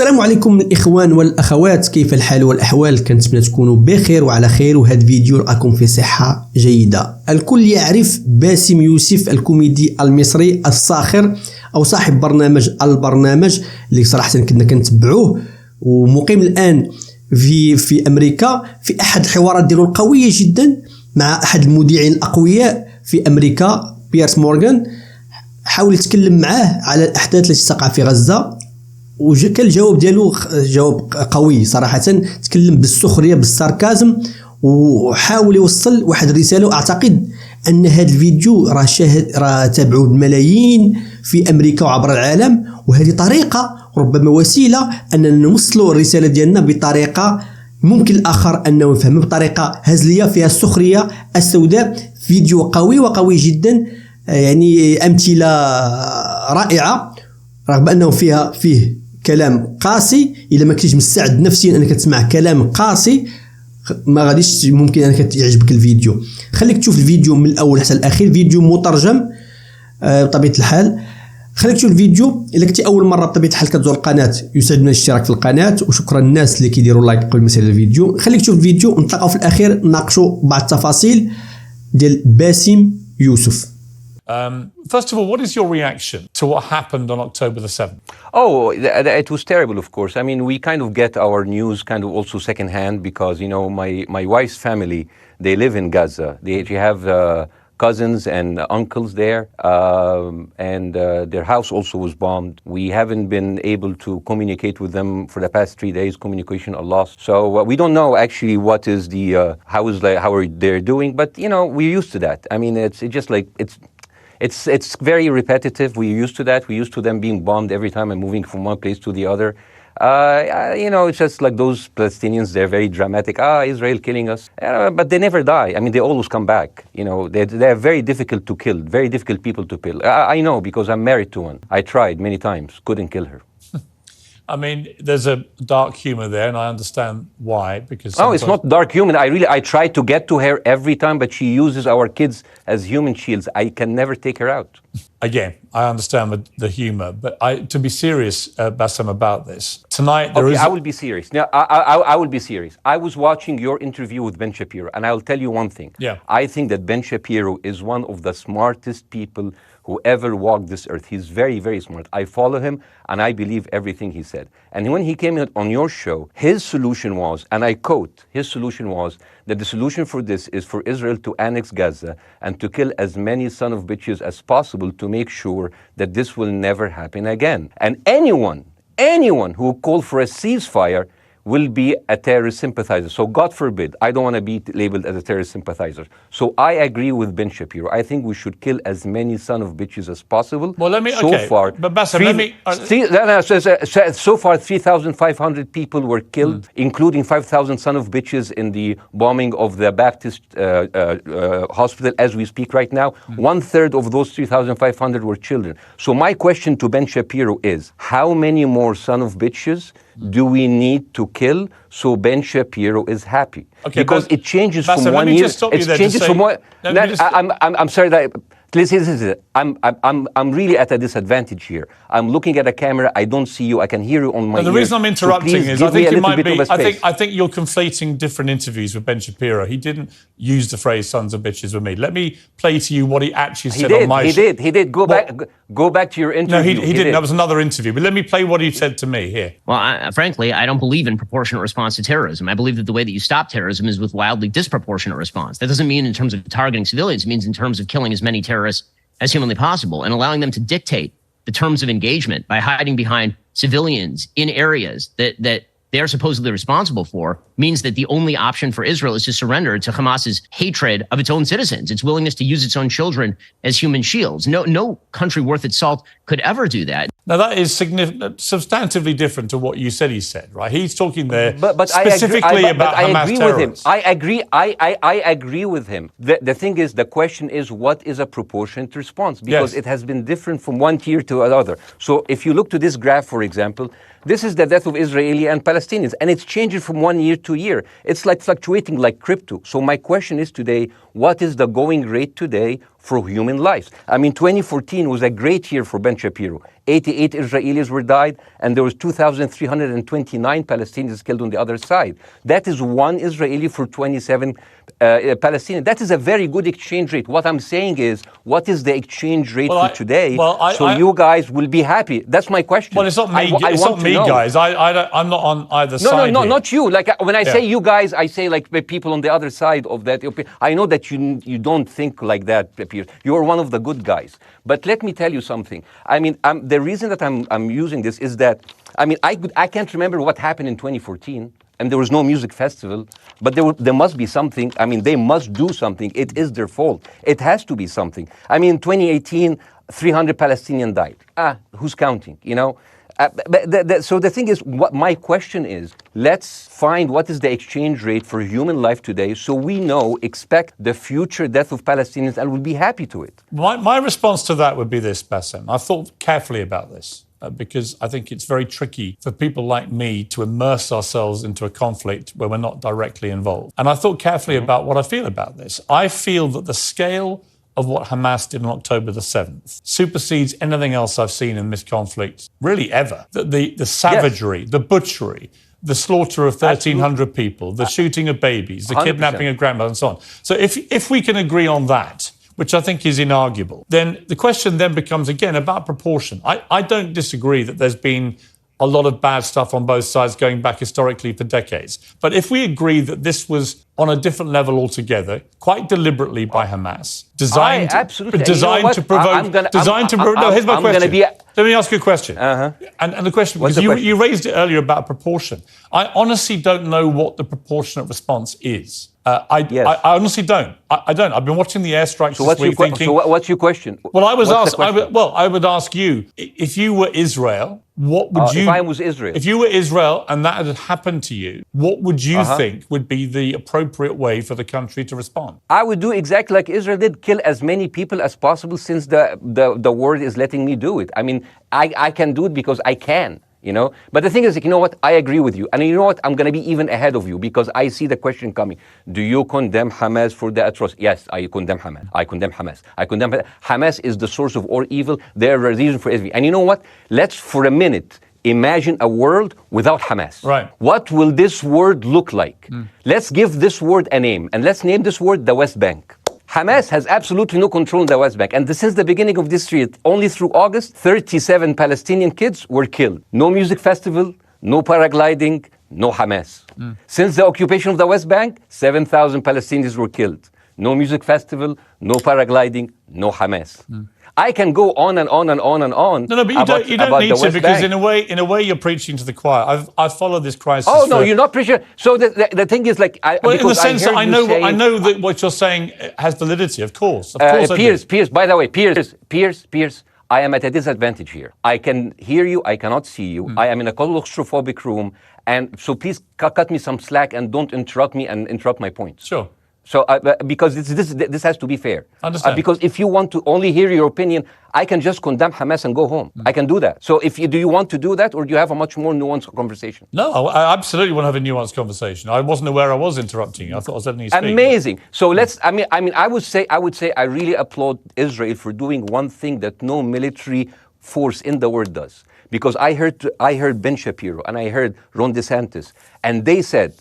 السلام عليكم الإخوان والأخوات، كيف الحال والأحوال؟ كنتمنى تكونوا بخير وعلى خير، وهذا الفيديو راكم في صحة جيدة. الكل يعرف باسم يوسف الكوميدي المصري الساخر أو صاحب البرنامج اللي صراحة كنا كنتبعوه، ومقيم الآن في أمريكا. في أحد الحوارات ديالو القوية جدا مع أحد المذيعين الأقوياء في أمريكا بيرس مورغان، حاول يتكلم معاه على الأحداث التي تقع في غزة، وكان الجواب ديالو جواب قوي صراحة. تكلم بالسخرية بالساركازم، وحاول يوصل واحد الرسالة. أعتقد أن هذا الفيديو راه شاهد، راه تابعوه الملايين في أمريكا وعبر العالم، وهذه طريقة ربما وسيلة أننا نوصلوا الرسالة ديالنا بطريقة ممكن الآخر أنه يفهمه بطريقة هزلية فيها السخرية السوداء. فيديو قوي وقوي جدا، يعني أمثلة رائعة، رغم أنه فيه كلام قاسي. إذا ما كنتيش مستعد نفسيا أنك تسمع كلام قاسي، ما غاديش ممكن أنك يعجبك الفيديو. خليك تشوف الفيديو من الأول حتى الأخير، فيديو مترجم بطبيعة الحال. خليك تشوف الفيديو. إلا كنتي أول مرة بطبيعة الحال كتزور القناة، يسعدنا الاشتراك في القناة، وشكرا للناس اللي كيديروا لايك قبل ما يسال الفيديو. خليك تشوف الفيديو ونتلاقاو في الأخير نناقشوا بعض التفاصيل ديال باسم يوسف. First of all, what is your reaction to what happened on October the 7th? Oh, it was terrible, of course. I mean, we kind of get our news kind of also secondhand because, you know, my wife's family, they live in Gaza. They have cousins and uncles there, and their house also was bombed. We haven't been able to communicate with them for the past 3 days. Communication are lost. So we don't know actually what is the, how are they doing, but, you know, we're used to that. I mean, it's just like, it's very repetitive. We're used to that. We're used to them being bombed every time and moving from one place to the other. You know, it's just like those Palestinians, they're very dramatic. Israel killing us. But they never die. I mean, they always come back. You know, they're very difficult to kill, very difficult people to kill. I know because I'm married to one. I tried many times, couldn't kill her. I mean, there's a dark humor there, and I understand why. Because oh, it's not dark humor. I try to get to her every time, but she uses our kids as human shields. I can never take her out. Again, I understand the humor, but to be serious, Bassam, about this tonight. I will be serious. Now, I will be serious. I was watching your interview with Ben Shapiro, and I will tell you one thing. Yeah. I think that Ben Shapiro is one of the smartest people who ever walked this earth. He's very, very smart. I follow him, and I believe everything he said. And when he came on your show, his solution was, and I quote, his solution was that the solution for this is for Israel to annex Gaza and to kill as many son of bitches as possible to make sure that this will never happen again. And anyone who called for a ceasefire will be a terrorist sympathizer. So God forbid, I don't want to be labeled as a terrorist sympathizer. So I agree with Ben Shapiro. I think we should kill as many son of bitches as possible. Well, let me, so okay, far, but Bassam, let me... so far 3,500 people were killed, including 5,000 son of bitches in the bombing of the Baptist hospital as we speak right now. 1/3 of those 3,500 were children. So my question to Ben Shapiro is, how many more son of bitches do we need to kill so Ben Shapiro is happy? Okay, because it changes from one year. It changes from one. I'm sorry that. Listen, I'm really at a disadvantage here. I'm looking at a camera. I don't see you. I can hear you on my ear. The reason I'm interrupting is I think you might be. I think you're conflating different interviews with Ben Shapiro. He didn't use the phrase "sons of bitches" with me. Let me play to you what he actually said on my show. He did. Go back to your interview. No, he didn't. That was another interview. But let me play what he said to me here. Well, frankly, I don't believe in proportionate response to terrorism. I believe that the way that you stop terrorism is with wildly disproportionate response. That doesn't mean in terms of targeting civilians. It means in terms of killing as many terrorists as humanly possible and allowing them to dictate the terms of engagement by hiding behind civilians in areas that they are supposedly responsible for means that the only option for Israel is to surrender to Hamas's hatred of its own citizens, its willingness to use its own children as human shields. No country worth its salt could ever do that. Now, that is substantively different to what you said he said, right? He's talking there specifically about Hamas terrorists. I agree with him. The thing is, the question is, what is a proportionate response? Because it has been different from one tier to another. So if you look to this graph, for example, this is the death of Israeli and Palestinians, and it's changing from one year to year. It's like fluctuating like crypto. So my question is today, what is the going rate today for human lives. I mean, 2014 was a great year for Ben Shapiro. 88 Israelis were died, and there was 2,329 Palestinians killed on the other side. That is one Israeli for 27 Palestinians. That is a very good exchange rate. What I'm saying is, what is the exchange rate for today? You guys will be happy. That's my question. Well, it's not me, guys. I'm not on either side. No, not you. Like when I say you guys, I say like the people on the other side of that. I know that you don't think like that, Piers. You're one of the good guys. But let me tell you something. I mean, the reason that I'm using this is that, I mean, I can't remember what happened in 2014. And there was no music festival, but there must be something. I mean, they must do something. It is their fault. It has to be something. I mean, 2018, 300 Palestinians died. Who's counting, you know? So the thing is, what my question is, let's find what is the exchange rate for human life today so we expect the future death of Palestinians and we'll be happy to it. My response to that would be this, Bassem. I've thought carefully about this. Because I think it's very tricky for people like me to immerse ourselves into a conflict where we're not directly involved. And I thought carefully about what I feel about this. I feel that the scale of what Hamas did on October the 7th supersedes anything else I've seen in this conflict, really ever. The savagery, the butchery, the slaughter of 1,300 people, the shooting of babies, the 100%. Kidnapping of grandmothers and so on. So if we can agree on that, which I think is inarguable, then the question then becomes, again, about proportion. I don't disagree that there's been a lot of bad stuff on both sides going back historically for decades. But if we agree that this was on a different level altogether, quite deliberately by Hamas, designed to provoke... No, here's my question. Let me ask you a question. And the question, because you raised it earlier about proportion. I honestly don't know what the proportionate response is. I honestly don't. I don't. I've been watching the airstrikes this week thinking... So what's your question? Well, I would ask you, if you were Israel, what would you... If I was Israel. If you were Israel and that had happened to you, what would you think would be the appropriate way for the country to respond? I would do exactly like Israel did, kill as many people as possible since the world is letting me do it. I mean, I can do it because I can. You know, but the thing is, you know what? I agree with you, and you know what? I'm going to be even ahead of you because I see the question coming. Do you condemn Hamas for the atrocity? Yes, I condemn Hamas. I condemn Hamas. Hamas is the source of all evil. They're a reason for everything. And you know what? Let's for a minute imagine a world without Hamas. Right. What will this world look like? Let's give this word a name, and let's name this word the West Bank. Hamas has absolutely no control in the West Bank. And since the beginning of this year, only through August, 37 Palestinian kids were killed. No music festival, no paragliding, no Hamas. Since the occupation of the West Bank, 7,000 Palestinians were killed. No music festival, no paragliding, no Hamas. I can go on and on and on and on. No, but you don't need to, because in a way you're preaching to the choir. I've followed this crisis. Oh no, you're not preaching. So the thing is, like, in the sense that I know that what you're saying has validity. Of course, Piers. By the way, Piers. I am at a disadvantage here. I can hear you. I cannot see you. I am in a claustrophobic room, and so please cut me some slack and don't interrupt me and interrupt my points. Sure. So, because this has to be fair. Understand. Because if you want to only hear your opinion, I can just condemn Hamas and go home. I can do that. So, do you want to do that, or do you have a much more nuanced conversation? No, I absolutely want to have a nuanced conversation. I wasn't aware I was interrupting you. I thought I was letting you speak. Amazing. So I would say I really applaud Israel for doing one thing that no military force in the world does. Because I heard Ben Shapiro and I heard Ron DeSantis, and they said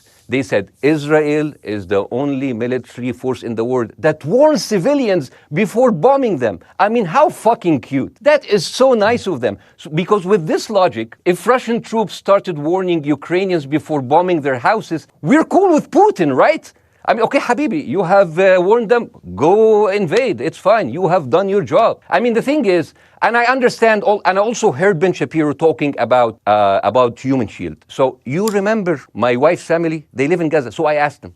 Israel is the only military force in the world that warns civilians before bombing them. I mean, how fucking cute. That is so nice of them. Because with this logic, if Russian troops started warning Ukrainians before bombing their houses, we're cool with Putin, right? I mean, okay, Habibi, you have warned them, go invade, it's fine, you have done your job. I mean, the thing is, and I understand, and I also heard Ben Shapiro talking about Human Shield. So you remember my wife's family, they live in Gaza. So I asked them,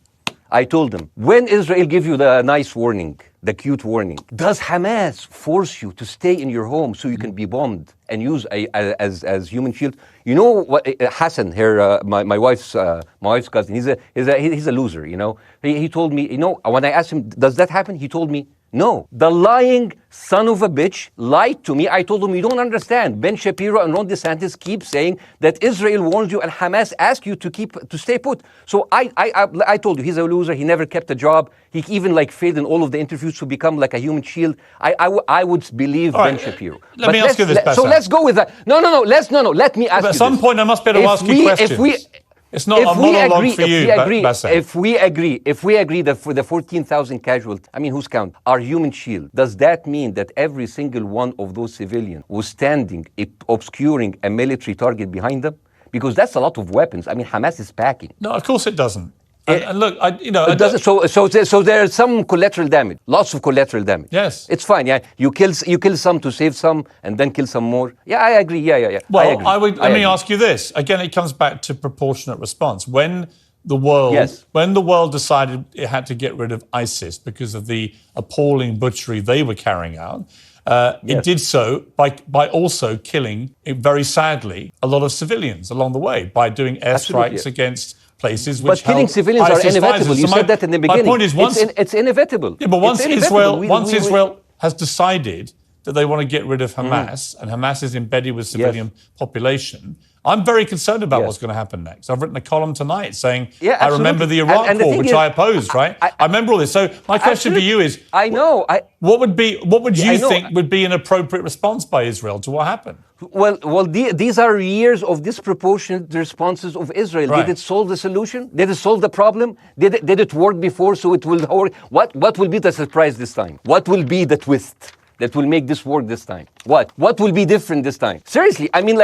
I told them, when Israel give you the nice warning, the cute warning, does Hamas force you to stay in your home so you can be bombed and use as Human Shield? You know what, Hassan here, my wife's cousin, he's a loser, you know. He told me, you know, when I asked him, does that happen? He told me, No, the lying son of a bitch lied to me. I told him, you don't understand. Ben Shapiro and Ron DeSantis keep saying that Israel warned you and Hamas asked you to stay put. So I told you, he's a loser. He never kept a job. He even failed in all of the interviews to become like a human shield. I would believe Ben Shapiro. Let me ask you this, So let's go with that. No. Let me ask you At some point, I must be able to ask you questions. It's not a monologue for you, Bassem. If we agree that for the 14,000 casualties, I mean, who's count, are human shield, does that mean that every single one of those civilians was standing, obscuring a military target behind them? Because that's a lot of weapons. I mean, Hamas is packing. No, of course it doesn't. And look, So there's some collateral damage, lots of collateral damage. Yes, it's fine. Yeah, you kill some to save some, and then kill some more. Yeah, I agree. Yeah. Well, let me ask you this again. It comes back to proportionate response. When the world decided it had to get rid of ISIS because of the appalling butchery they were carrying out, it did so by also killing, very sadly, a lot of civilians along the way by doing airstrikes against places which but killing civilians are inevitable. You said that in the beginning. My point is, it's inevitable. Yeah, but once Israel has decided that they want to get rid of Hamas, and Hamas is embedded with civilian population, I'm very concerned about what's going to happen next. I've written a column tonight saying, I remember the Iraq war, which I opposed, right? I remember all this. So my question for you is, what would you think would be an appropriate response by Israel to what happened? Well, these are years of disproportionate responses of Israel. Right. Did it solve the solution? Did it solve the problem? Did it work before, so it will work? What will be the surprise this time? What will be the twist that will make this work this time? What will be different this time? Seriously, I mean,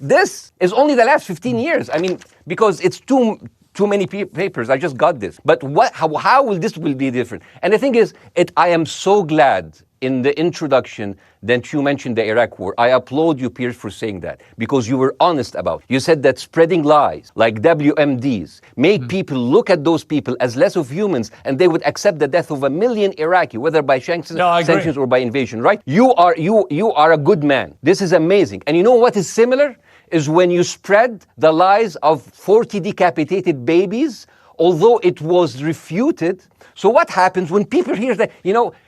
this is only the last 15 years. I mean, because it's too many papers. I just got this. But how will this be different? And the thing is, I am so glad in the introduction that you mentioned the Iraq war. I applaud you, Piers, for saying that, because you were honest about it. You said that spreading lies like WMDs make people look at those people as less of humans, and they would accept the death of 1 million Iraqi, whether by sanctions or by invasion, right? You are a good man. This is amazing. And you know what is similar? Is when you spread the lies of 40 decapitated babies, although it was refuted. So what happens when people hear that,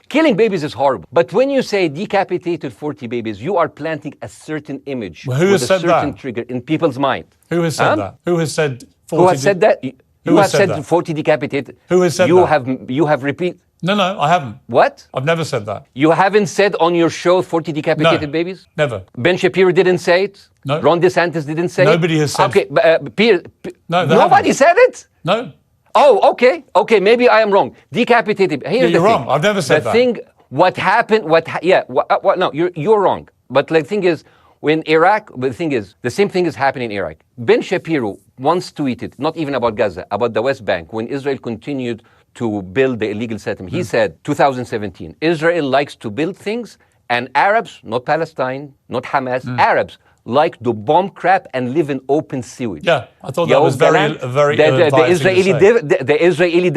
killing babies is horrible. But when you say decapitated 40 babies, you are planting a certain image with a certain trigger in people's mind. Who has said that? Who has said 40? Who has said that? You have said 40 decapitated. Who has said that? You have repeated. No, I haven't. What? I've never said that. You haven't said on your show 40 decapitated babies? Never. Ben Shapiro didn't say it? No. Ron DeSantis didn't say Nobody it? has said it. Okay, nobody said it? No. Oh, okay, maybe I am wrong. Decapitated. Here's you're wrong. I've never said that. What happened, no, you're wrong. But the thing is, when Iraq, the thing is, the same thing is happening in Iraq. Ben Shapiro once tweeted, not even about Gaza, about the West Bank, when Israel continued to build the illegal settlement. He said, 2017, Israel likes to build things, and Arabs, not Palestine, not Hamas, Arabs like to bomb crap and live in open sewage. Yeah, I thought that was very the Israeli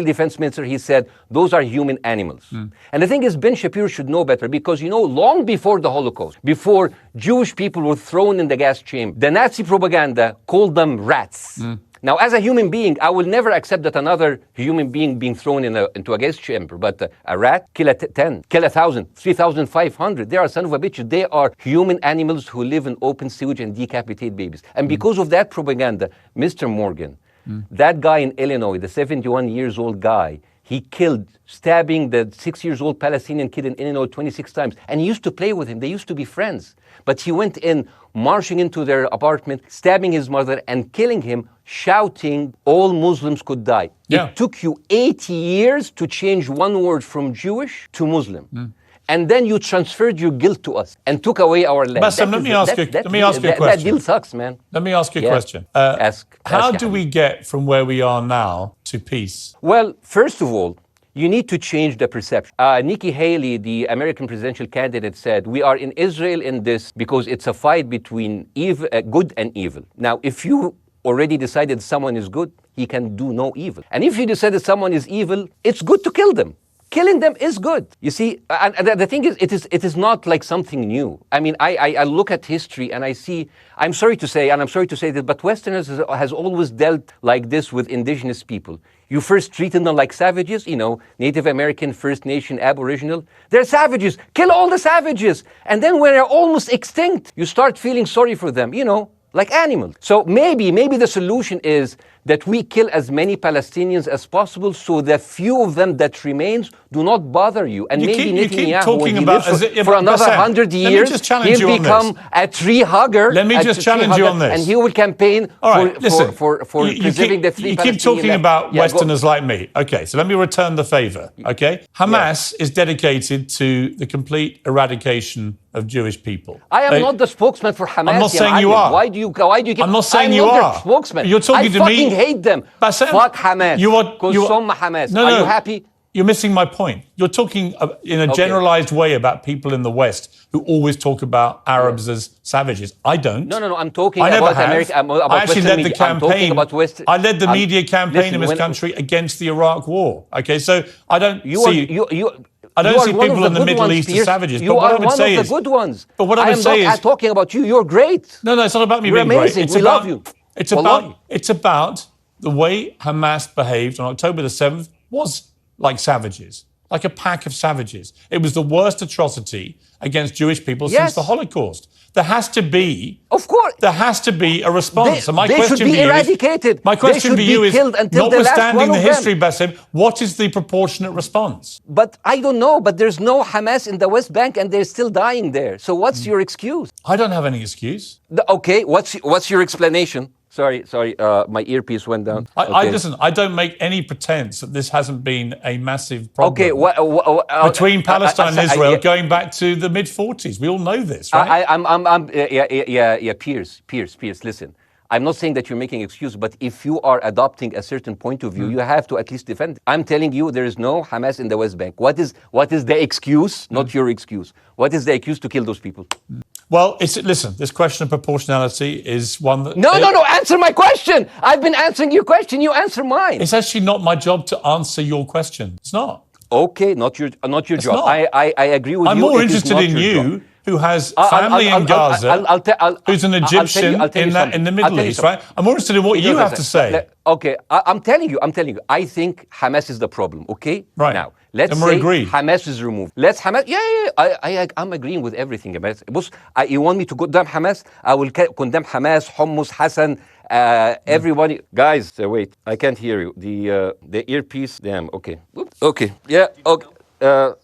defense minister, he said, those are human animals. And the thing is, Ben Shapiro should know better, because, long before the Holocaust, before Jewish people were thrown in the gas chamber, the Nazi propaganda called them rats. Now, as a human being, I will never accept that another human being being thrown into a gas chamber. But a rat, kill 10, kill 1,000, 3,500. They are son of a bitch. They are human animals who live in open sewage and decapitate babies. And because of that propaganda, Mr. Morgan, that guy in Illinois, the 71-years-old guy, he killed, stabbing the 6-year-old Palestinian kid in Illinois 26 times. And he used to play with him. They used to be friends. But he went in, marching into their apartment, stabbing his mother and killing him, shouting, all Muslims could die. Yeah. It took you 80 years to change one word from Jewish to Muslim. And then you transferred your guilt to us and took away our land. Bassem, let me ask you a question. That deal sucks, man. Let me ask you a question. How do we get from where we are now to peace? Well, first of all, you need to change the perception. Nikki Haley, the American presidential candidate, said, we are in Israel in this because it's a fight between good and evil. Now, if you already decided someone is good, he can do no evil. And if you decided someone is evil, it's good to kill them. killing them is good. You see, and the thing is, it is not like something new. I mean, I look at history and I see, I'm sorry to say this, but Westerners has always dealt like this with indigenous people. You first treated them like savages, you know, Native American, First Nation, Aboriginal. They're savages. Kill all the savages. And then when they're almost extinct, you start feeling sorry for them, you know, like animals. So maybe the solution is that we kill as many Palestinians as possible so the few of them that remains do not bother you. And maybe Netanyahu, when he lives for another 100 years, he'll become a tree hugger. Let me just challenge you on this. And he will campaign for preserving the three Palestinians. You keep talking about Westerners like me. Okay, so let me return the favor, okay? Hamas is dedicated to the complete eradication of Jewish people. I am not the spokesman for Hamas. I'm not saying you are. Why do you keep... I'm not saying you are. I'm not their spokesman. You're talking to me. I fucking hate them. Fuck Hamas. Hamas. No, are you happy? You're missing my point. You're talking in a generalized way about people in the West who always talk about Arabs as savages. I don't. No. I'm talking about America. I actually led the campaign. I led the media campaign in this country against the Iraq War. Okay, so I don't see... I don't see people in the Middle East as savages. You are one of the good ones. But what I would say is... I'm not talking about you. You're great. No, it's not about me being great. You're amazing. We love you. It's about the way Hamas behaved on October the 7th was like savages, like a pack of savages. It was the worst atrocity against Jewish people since the Holocaust. There has to be, of course, there has to be a response. They should be eradicated. My question to you is, notwithstanding the history, Bassem, what is the proportionate response? But I don't know. But there's no Hamas in the West Bank, and they're still dying there. So what's your excuse? I don't have any excuse. Okay, what's your explanation? Sorry, my earpiece went down. Listen, I don't make any pretense that this hasn't been a massive problem between Palestine and Israel going back to the mid-40s. We all know this, right? Piers, listen. I'm not saying that you're making excuses, but if you are adopting a certain point of view, you have to at least defend it. I'm telling you, there is no Hamas in the West Bank. What is the excuse? Not your excuse. What is the excuse to kill those people? Well, listen, this question of proportionality is one that... No, answer my question. I've been answering your question. You answer mine. It's actually not my job to answer your question. It's not. Okay, not your job. Not. I agree with you. I'm more interested in you, who has family in Gaza, who's an Egyptian in the Middle East, right? I'm more interested in what you have to say. Okay, I'm telling you. I think Hamas is the problem, okay? Right. Now, let's say Hamas is removed. I'm agreeing with everything. You want me to condemn Hamas? I will condemn Hamas, Hummus, Hassan, everybody. Guys, wait, I can't hear you. The earpiece, damn, okay. Oops. Okay, yeah, okay.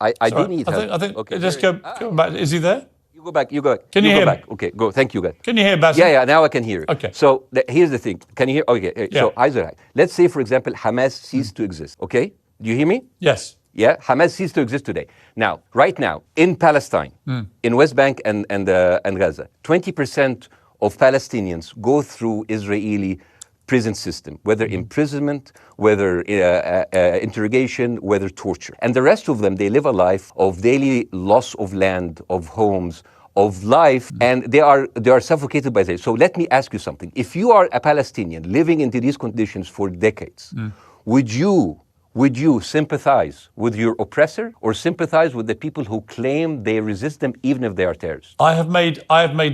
I do need help. I think just go back. Is he there? You go back. Can you hear me? Okay, go. Thank you, guys. Can you hear Bassem? Yeah, now I can hear you. Okay. So here's the thing. Can you hear? Okay. So let's say, for example, Hamas ceased to exist. Okay? Do you hear me? Yes. Yeah, Hamas ceased to exist today. Now, right now, in Palestine, in West Bank and Gaza, 20% of Palestinians go through Israeli prison system, whether imprisonment, whether interrogation, whether torture. And the rest of them, they live a life of daily loss of land, of homes, of life, and they are suffocated by this. So let me ask you something. If you are a Palestinian living into these conditions for decades, would you sympathize with your oppressor or sympathize with the people who claim they resist them even if they are terrorists? I have made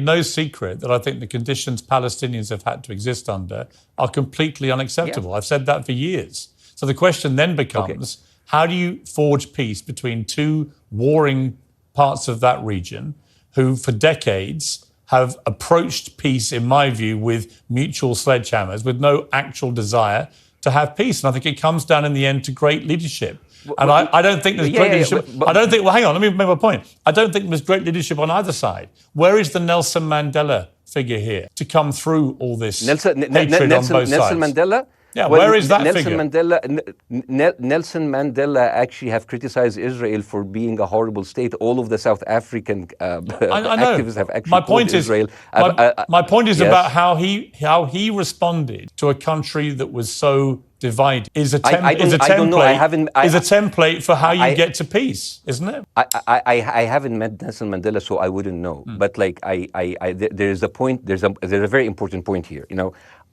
no secret that I think the conditions Palestinians have had to exist under are completely unacceptable. I've said that for years. So the question then becomes, how do you forge peace between two warring parts of that region who for decades have approached peace, in my view, with mutual sledgehammers, with no actual desire to have peace? And I think it comes down in the end to great leadership. And I don't think there's great leadership. Hang on, let me make my point. I don't think there's great leadership on either side. Where is the Nelson Mandela figure here to come through all this hatred on both sides? Nelson Mandela? Yeah, where is that Nelson figure? Nelson Mandela actually have criticized Israel for being a horrible state. All of the South African activists have actually called Israel. My point is about how he responded to a country that was so divided. Is a template for how you get to peace, isn't it? I haven't met Nelson Mandela, so I wouldn't know. But there's a point. There's a very important point here.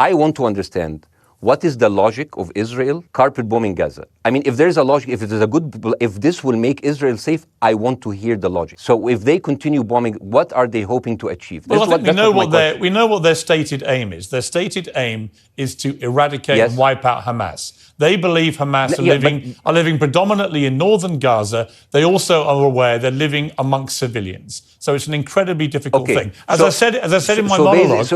I want to understand. What is the logic of Israel carpet bombing Gaza? I mean, if there's a logic, if it is a good, if this will make Israel safe, I want to hear the logic. So if they continue bombing, what are they hoping to achieve? Well, I think we know what their stated aim is. Their stated aim is to eradicate and wipe out Hamas. They believe Hamas are living predominantly in northern Gaza. They also are aware they're living amongst civilians. So it's an incredibly difficult thing. As I said in my monologue,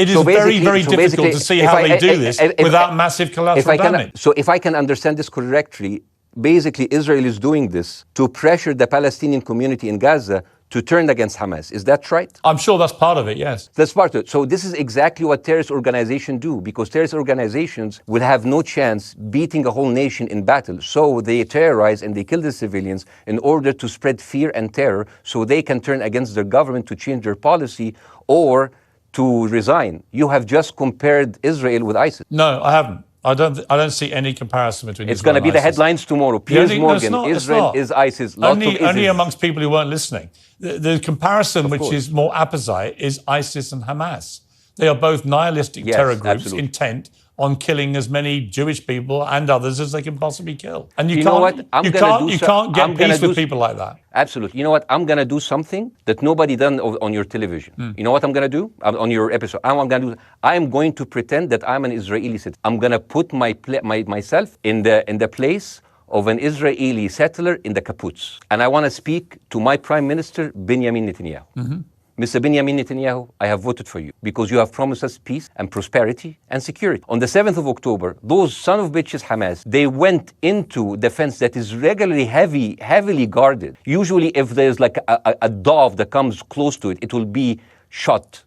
it is very, very difficult to see how they do this without massive collateral damage. So if I can understand this correctly, basically Israel is doing this to pressure the Palestinian community in Gaza to turn against Hamas. Is that right? I'm sure that's part of it, yes. That's part of it. So this is exactly what terrorist organizations do, because terrorist organizations will have no chance beating a whole nation in battle. So they terrorize and they kill the civilians in order to spread fear and terror so they can turn against their government to change their policy or to resign. You have just compared Israel with ISIS. No, I haven't. I don't see any comparison between It's going to be the headlines tomorrow. Piers Morgan, Israel is ISIS. Only amongst people who weren't listening. The comparison, which is more apposite, is ISIS and Hamas. They are both nihilistic terror groups intent on killing as many Jewish people and others as they can possibly kill. And you can't get peace with people like that. Absolutely. You know what? I'm going to do something that nobody done on your television. You know what I'm going to do on your episode? I'm going to pretend that I'm an Israeli citizen. I'm going to put myself in the place of an Israeli settler in the kibbutz. And I want to speak to my Prime Minister, Benjamin Netanyahu. Mr. Benjamin Netanyahu, I have voted for you because you have promised us peace and prosperity and security. On the 7th of October, those son of bitches Hamas, they went into the fence that is regularly heavily guarded. Usually if there's like a dove that comes close to it, it will be shot.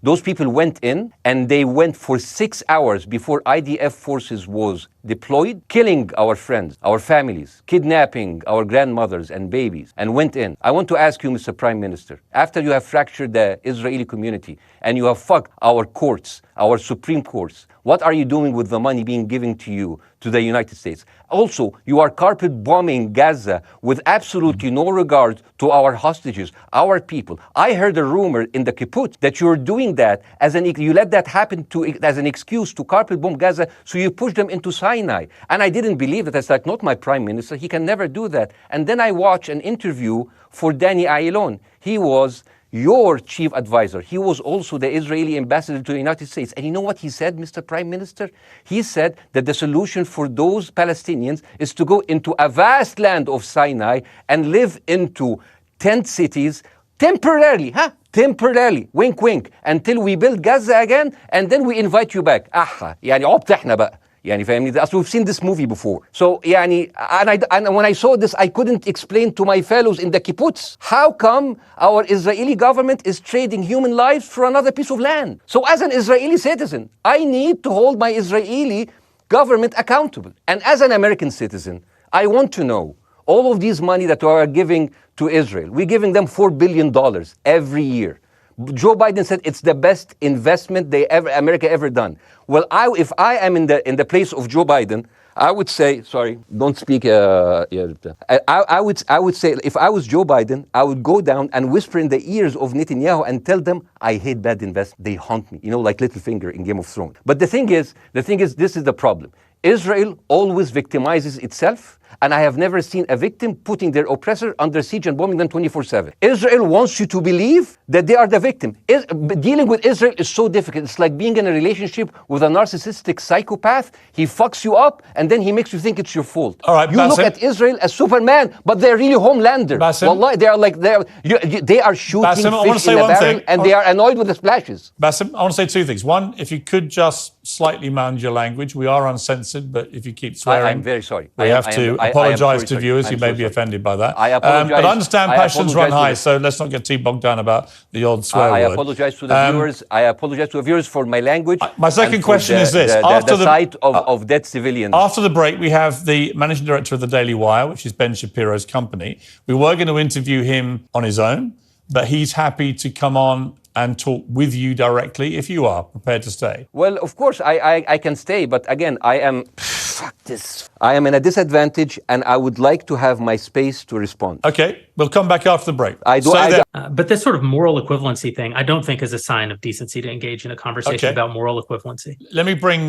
Those people went in and they went for 6 hours before IDF forces was deployed, killing our friends, our families, kidnapping our grandmothers and babies, and went in. I want to ask you, Mr. Prime Minister, after you have fractured the Israeli community and you have fucked our courts, our Supreme Courts, what are you doing with the money being given to you, to the United States? Also, you are carpet bombing Gaza with absolutely no regard to our hostages, our people. I heard a rumor in the kibbutz that you're doing that you let that happen as an excuse to carpet bomb Gaza, so you push them into Sinai. And I didn't believe that. It's like, not my prime minister, he can never do that. And then I watched an interview for Danny Ayalon. He was your chief advisor. He was also the Israeli ambassador to the United States. And you know what he said, Mr. Prime Minister? He said that the solution for those Palestinians is to go into a vast land of Sinai and live into tent cities temporarily, temporarily, wink wink, until we build Gaza again, and then we invite you back. يعني عبط احنا بقى. يعني فاهمني؟ we've seen this movie before. So يعني and when I saw this, I couldn't explain to my fellows in the kibbutz how come our Israeli government is trading human lives for another piece of land. So as an Israeli citizen, I need to hold my Israeli government accountable. And as an American citizen, I want to know all of these money that we are giving to Israel. We're giving them $4 billion every year. Joe Biden said it's the best investment America ever done. Well, if I am in the place of Joe Biden, I would say, sorry, don't speak. I would say, if I was Joe Biden, I would go down and whisper in the ears of Netanyahu and tell them, I hate bad investment. They haunt me, like Littlefinger in Game of Thrones. But the thing is, this is the problem. Israel always victimizes itself, and I have never seen a victim putting their oppressor under siege and bombing them 24/7. Israel wants you to believe that they are the victim. Dealing with Israel is so difficult. It's like being in a relationship with a narcissistic psychopath. He fucks you up, and then he makes you think it's your fault. All right, you look at Israel as Superman, but they're really Homelander. Wallahi, they are shooting fish in a barrel, and they are annoyed with the splashes. Bassem, I want to say two things. One, if you could just slightly manage your language. We are uncensored, but if you keep swearing, I'm very sorry. We have to apologise to viewers who may be offended by that. I apologize. But I understand passions run high, so let's not get too bogged down about the odd swear word. I apologise to the viewers. I apologise to the viewers for my language. My second question is this: after the sight of dead civilians. After the break, we have the managing director of the Daily Wire, which is Ben Shapiro's company. We were going to interview him on his own, but he's happy to come on and talk with you directly if you are prepared to stay. Well, of course, I can stay, but again, I am fuck this. I am in a disadvantage and I would like to have my space to respond. Okay, we'll come back after the break. But this sort of moral equivalency thing, I don't think is a sign of decency to engage in a conversation about moral equivalency. Let me bring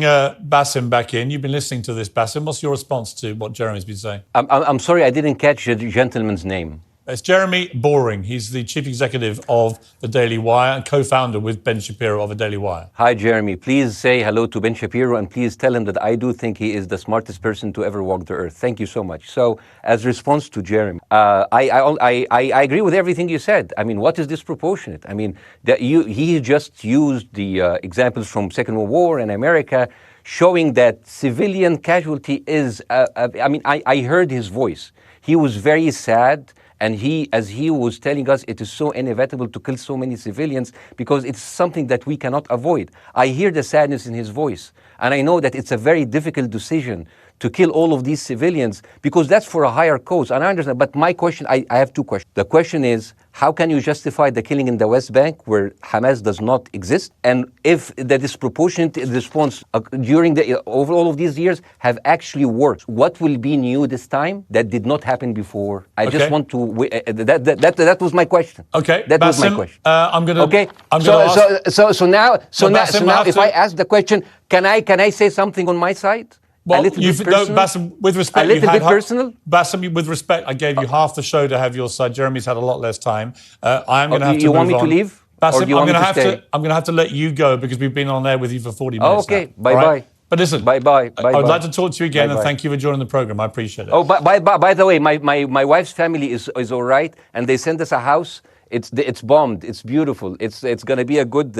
Bassem back in. You've been listening to this, Bassem. What's your response to what Jeremy's been saying? I'm sorry, I didn't catch the gentleman's name. It's Jeremy Boring. He's the chief executive of the Daily Wire and co-founder with Ben Shapiro of the Daily Wire. Hi, Jeremy. Please say hello to Ben Shapiro and please tell him that I do think he is the smartest person to ever walk the earth. Thank you so much. So, as response to Jeremy, I agree with everything you said. I mean, what is disproportionate? I mean, he just used the examples from Second World War and America, showing that civilian casualty is. I heard his voice. He was very sad. And as he was telling us, it is so inevitable to kill so many civilians because it's something that we cannot avoid. I hear the sadness in his voice. And I know that it's a very difficult decision to kill all of these civilians because that's for a higher cause. And I understand. But my question, I have two questions. The question is, how can you justify the killing in the West Bank where Hamas does not exist? And if the disproportionate response during over all of these years have actually worked, what will be new this time that did not happen before? I just want to. That was my question. Okay, that Bassem, was my question. I'm gonna. Okay. So now, if I ask the question, can I say something on my side? Well, Bassem, with respect, a little bit personal. Bassem, with respect, I gave you half the show to have your side. Jeremy's had a lot less time. I'm going to have to. You want me to leave? Bassem, I'm going to have to let you go because we've been on air with you for 40 minutes. Okay, now. bye. Right? But listen, bye. I would like to talk to you again, and thank you for joining the program. I appreciate it. Oh, by the way, my wife's family is all right, and they sent us a house. It's bombed. It's beautiful. It's going to be a good.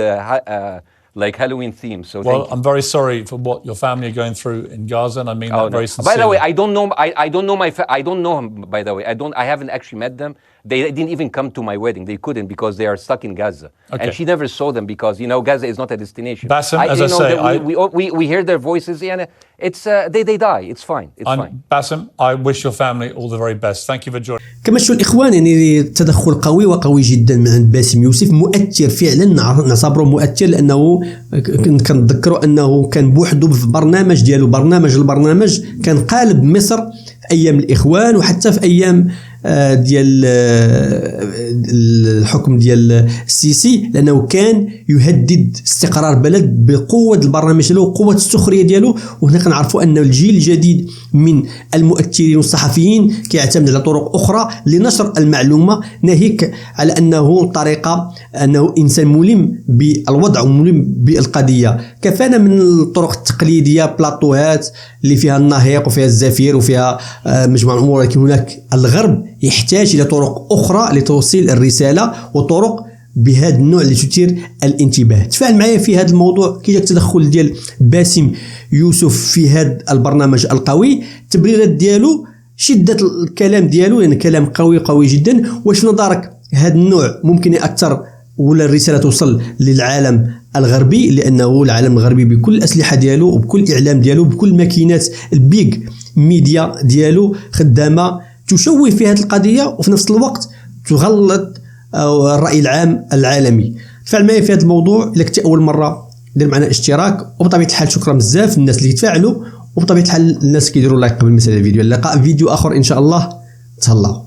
Like Halloween theme. So I'm very sorry for what your family are going through in Gaza, and I mean that very sincerely. By the way, I don't know. I don't know him. By the way, I haven't actually met them. They didn't even come to my wedding. They couldn't because they are stuck in Gaza, and she never saw them because Gaza is not a destination. Bassem, as I say, we hear their voices, and it's they die. It's fine. It's fine. Bassem, I wish your family all the very best. Thank you for joining. كما شفتوا الإخوان يعني تدخل قوي وقوي جدا من عند باسم يوسف، مؤثر فعلا، نعتبره مؤثر لأنه كنتذكروا أنه كان بوحده في برنامج ديالو، البرنامج كان قالب مصر في أيام الإخوان وحتى في أيام ديال الحكم ديال السياسي، لأنه كان يهدد استقرار بلد بقوة البرنامج ديالو وقوة السخرية ديالو. وهنا كنعرفوا أن الجيل الجديد من المؤثرين والصحفيين كيعتمد على طرق أخرى لنشر المعلومة، ناهيك على أنه طريقة أنه إنسان ملم بالوضع وملم بالقضية. كفانا من الطرق التقليدية، بلاطوهات اللي فيها النهيق وفيها الزفير وفيها مجموعة الأمور، لكن هناك الغرب يحتاج إلى طرق أخرى لتوصيل الرسالة وطرق بهذا النوع اللي تثير الانتباه. تفاعل معايا في هذا الموضوع كي جاك التدخل ديال باسم يوسف في هذا البرنامج القوي، التبريرات ديالو، شدة الكلام ديالو، يعني كلام قوي جدا. واش في نظرك هذا النوع ممكن يأثر ولا الرسالة توصل للعالم الغربي؟ لأنه العالم الغربي بكل الأسلحة ديالو وبكل الإعلام ديالو بكل ماكينات البيج ميديا ديالو خدامة تشوه في هذه القضية وفي نفس الوقت تغلط الرأي العام العالمي. تفاعل معي في هذا الموضوع. إلا كنتي أول مرة دير معنا اشتراك، وبطبيعة الحال شكرا بزاف الناس اللي يتفاعلوا، وبطبيعة الحال الناس كيديروا لايك قبل ما يسال الفيديو. اللقاء فيديو آخر إن شاء الله. تهلاو.